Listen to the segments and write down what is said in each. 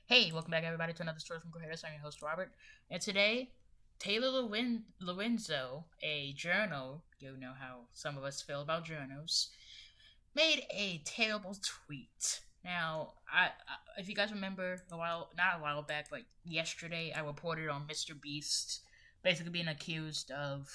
Hey, welcome back everybody to another story from Creators. I'm your host Robert, and today Taylor Lorenzo, a journal, you know how some of us feel about journals, made a terrible tweet. Now, if you guys remember not a while back, but yesterday, I reported on MrBeast basically being accused of,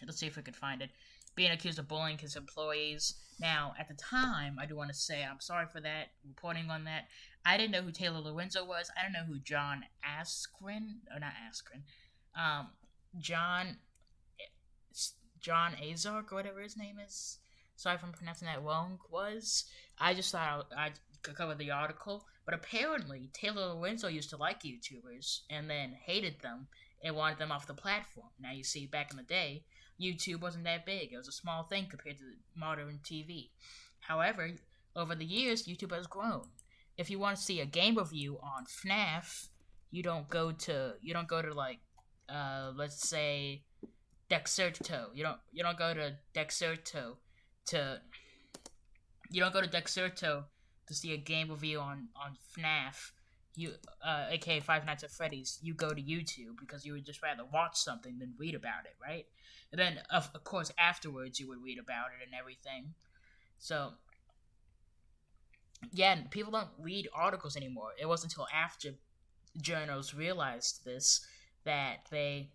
let's see if we could find it, being accused of bullying his employees. Now, at the time, I do want to say I'm sorry for that, reporting on that. I didn't know who Taylor Lorenzo was. I didn't know who John Askren, or not Askren, um, John John Azark, or whatever his name is. Sorry if I'm pronouncing that wrong. Was I just thought I could cover the article, but apparently Taylor Lorenzo used to like YouTubers and then hated them and wanted them off the platform. Now you see, back in the day, YouTube wasn't that big. It was a small thing compared to modern TV. However, over the years, YouTube has grown. If you want to see a game review on FNAF, you don't go to like let's say Dexerto. You don't go to Dexerto to you don't go to Dexerto to see a game review on FNAF. Aka Five Nights at Freddy's. You go to YouTube because you would just rather watch something than read about it, right? And then of course afterwards you would read about it and everything. So yeah, people don't read articles anymore. It wasn't until after journals realized this that they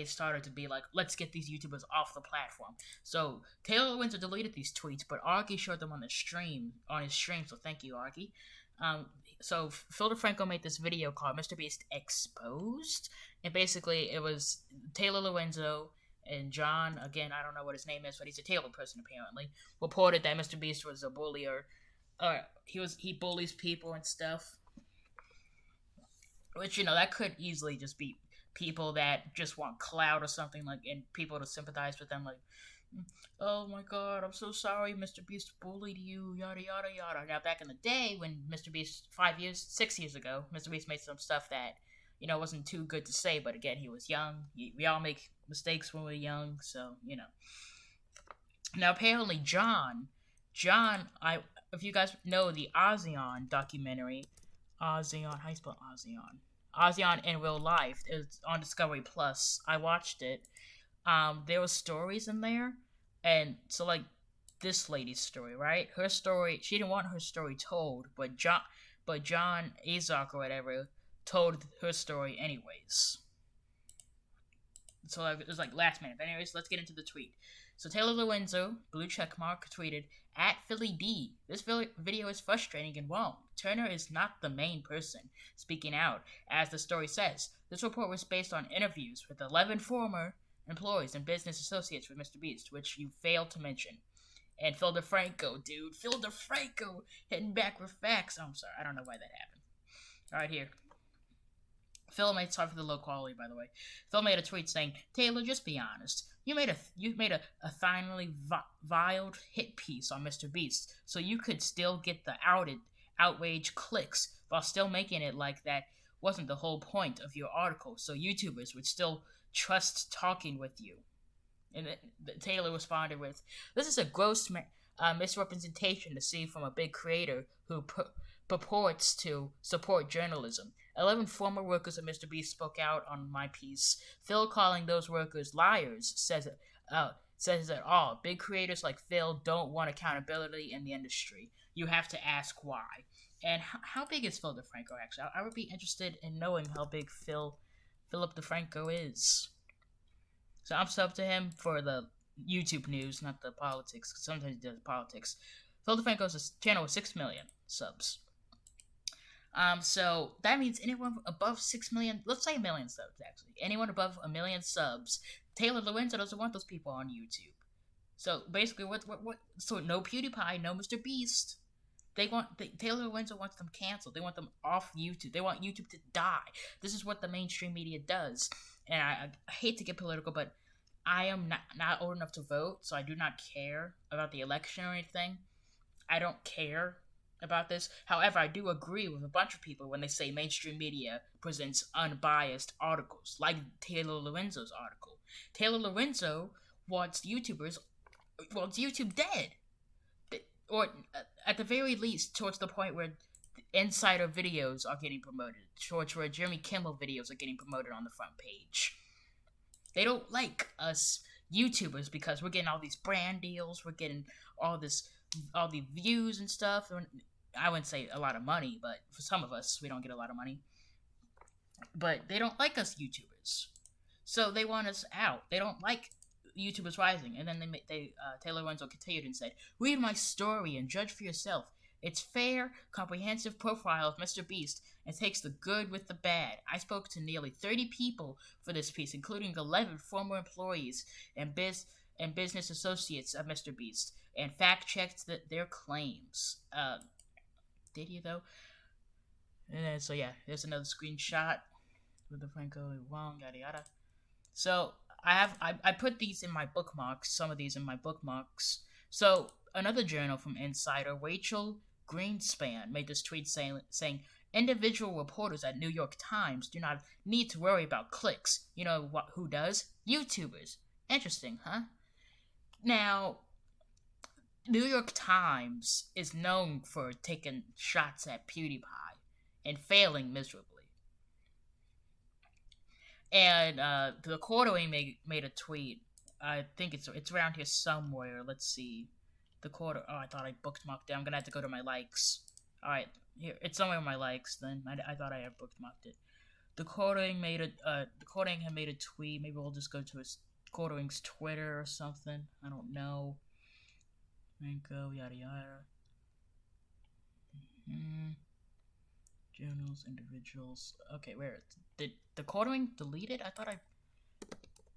started to be like, let's get these YouTubers off the platform. So Taylor Winter deleted these tweets, but Arky showed them on his stream. So thank you, Arky. So Phil DeFranco made this video called MrBeast Exposed, and basically it was Taylor Lorenzo and John, again I don't know what his name is, but he's a Taylor person apparently, reported that MrBeast was a bullier. He bullies people and stuff, which that could easily just be people that just want clout or something, like, and people to sympathize with them, like, oh my god, I'm so sorry, MrBeast bullied you, yada yada yada. Now, back in the day when MrBeast 6 years ago, MrBeast made some stuff that wasn't too good to say, but again, he was young. We all make mistakes when we're young, so Now, apparently, John, if you guys know the Asean documentary, Asean, how you spell Asean? Asean in real life. It's on Discovery Plus. I watched it. There were stories in there, and so like this lady's story, right? Her story. She didn't want her story told, but John Azark or whatever told her story anyways. So it was like last minute. But anyways, let's get into the tweet. So Taylor Lorenzo, blue checkmark, tweeted, at Philly D, this video is frustrating and wrong. Turner is not the main person speaking out, as the story says. This report was based on interviews with 11 former employees and business associates with MrBeast, which you failed to mention. And Phil DeFranco, dude. Phil DeFranco hitting back with facts. Oh, I'm sorry. I don't know why that happened. Alright, here. Sorry for the low quality, by the way. Phil made a tweet saying, Taylor, just be honest. You made a finally viled hit piece on MrBeast, so you could still get the outrage clicks while still making it like that wasn't the whole point of your article, so YouTubers would still trust talking with you. And Taylor responded with, this is a gross misrepresentation to see from a big creator who purports to support journalism. 11 former workers of MrBeast spoke out on my piece. Phil calling those workers liars says it all. Big creators like Phil don't want accountability in the industry. You have to ask why. And how big is Phil DeFranco, actually? I would be interested in knowing how big Philip DeFranco is. So I'm subbed to him for the YouTube news, not the politics, because sometimes he does politics. Phil DeFranco's channel with 6 million subs. So that means anyone above 6 million, let's say a million subs, actually. Anyone above a million subs, Taylor Lorenzo doesn't want those people on YouTube. So basically, so no PewDiePie, no MrBeast. Taylor Lorenzo wants them canceled. They want them off YouTube. They want YouTube to die. This is what the mainstream media does. And I hate to get political, but I am not old enough to vote, so I do not care about the election or anything. I don't care about this. However, I do agree with a bunch of people when they say mainstream media presents unbiased articles, like Taylor Lorenzo's article. Taylor Lorenzo wants YouTube dead, or at the very least towards the point where Insider videos are getting promoted. Shorts where Jimmy Kimmel videos are getting promoted on the front page. They don't like us YouTubers because we're getting all these brand deals. We're getting all the views and stuff. I wouldn't say a lot of money, but for some of us, we don't get a lot of money. But they don't like us YouTubers, so they want us out. They don't like YouTubers rising. And then Taylor Lorzenz continued and said, "Read my story and judge for yourself. It's fair, comprehensive profile of MrBeast and takes the good with the bad. I spoke to nearly 30 people for this piece, including 11 former employees and business associates of MrBeast, and fact-checked their claims." Did you, though? And then, so yeah, here's another screenshot with DeFranco, Wong, yada yada. So I put these in my bookmarks, some of these in my bookmarks. So another journal from Insider, Rachel Greenspan, made this tweet saying individual reporters at New York Times do not need to worry about clicks. You know who does? YouTubers. Interesting, huh? Now, New York Times is known for taking shots at PewDiePie and failing miserably. And the Quarterly made a tweet. I think it's around here somewhere. Let's see. The Quarter. Oh, I thought I bookmarked it. I'm gonna have to go to my likes. All right, here it's somewhere in my likes. Then I thought I had bookmarked it. The Quarterly had made a tweet. Maybe we'll just go to his Quarterling's Twitter or something. I don't know. Franco, yada yada. Journals, individuals. Okay, where did the Quarterling delete it? I thought I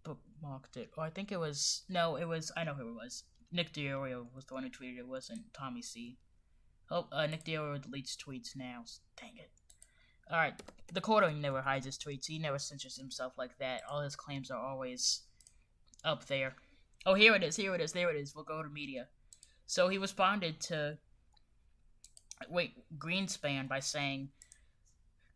bookmarked it. Or I think it was. No, it was. I know who it was. Nick Diorio was the one who tweeted it. It wasn't Tommy C. Oh, Nick Diorio deletes tweets now. Dang it. Alright, the Quarterling never hides his tweets. He never censors himself like that. All his claims are always up there. Oh, here it is. There it is. We'll go to media. So he responded to Greenspan by saying,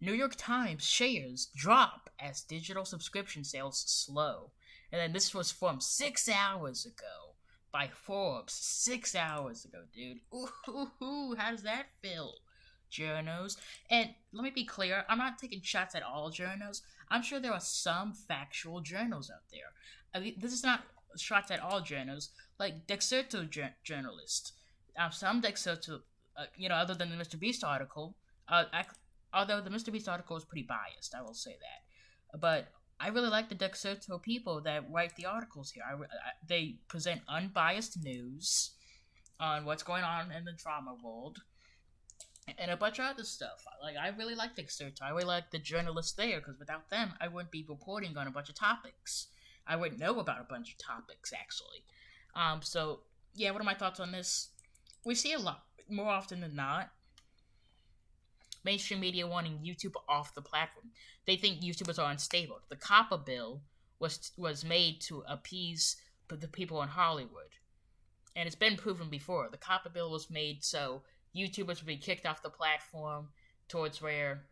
New York Times shares drop as digital subscription sales slow. And then this was from 6 hours ago by Forbes. 6 hours ago, dude. Ooh, how does that feel, journos? And let me be clear, I'm not taking shots at all journos. I'm sure there are some factual journals out there. I mean, this is not shots at all journals, like Dexerto journalist. Some Dexerto, other than the MrBeast article, although the MrBeast article is pretty biased, I will say that. But I really like the Dexerto people that write the articles here. They present unbiased news on what's going on in the drama world and a bunch of other stuff. Like, I really like Dexerto. I really like the journalists there, because without them, I wouldn't be reporting on a bunch of topics. I wouldn't know about a bunch of topics, actually. So, yeah, what are my thoughts on this? We see a lot, more often than not, mainstream media wanting YouTube off the platform. They think YouTubers are unstable. The COPPA bill was made to appease the people in Hollywood. And it's been proven before. The COPPA bill was made so YouTubers would be kicked off the platform towards where,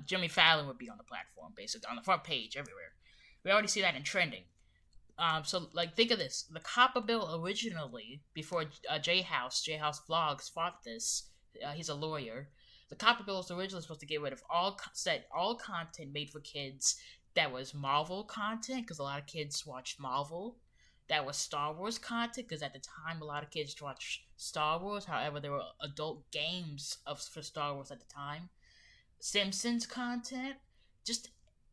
Jimmy Fallon would be on the platform, basically, on the front page, everywhere. We already see that in trending. So, think of this. The COPPA bill originally, before J-House Vlogs fought this, he's a lawyer. The COPPA bill was originally supposed to get rid of all content made for kids that was Marvel content, because a lot of kids watched Marvel. That was Star Wars content, because at the time a lot of kids watched Star Wars. However, there were adult games for Star Wars at the time. Simpsons content, just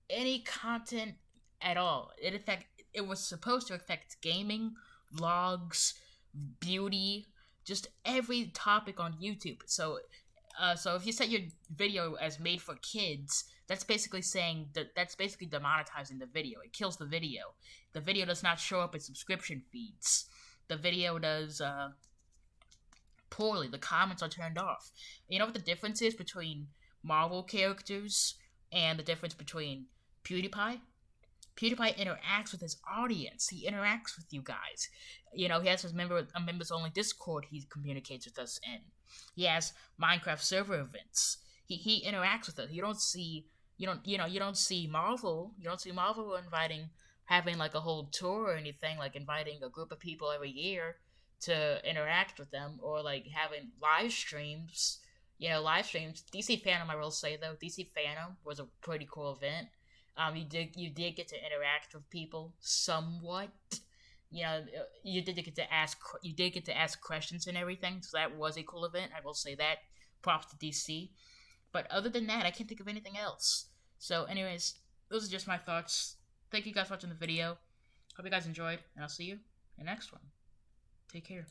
any content at all. It was supposed to affect gaming, vlogs, beauty, just every topic on YouTube. So if you set your video as made for kids, that's basically demonetizing the video. It kills the video. The video does not show up in subscription feeds. The video does poorly. The comments are turned off. You know what the difference is between Marvel characters and the difference between PewDiePie? PewDiePie interacts with his audience. He interacts with you guys. He has his members-only Discord he communicates with us in. He has Minecraft server events. He interacts with us. You don't see Marvel. You don't see Marvel having like a whole tour or anything, like inviting a group of people every year to interact with them, or like having live streams. Live streams. DC Fandom, I will say though, DC Fandom was a pretty cool event. You did get to interact with people somewhat. You did get to ask questions and everything, so that was a cool event. I will say that. Props to DC. But other than that, I can't think of anything else. So, anyways, those are just my thoughts. Thank you guys for watching the video. Hope you guys enjoyed, and I'll see you in the next one. Take care.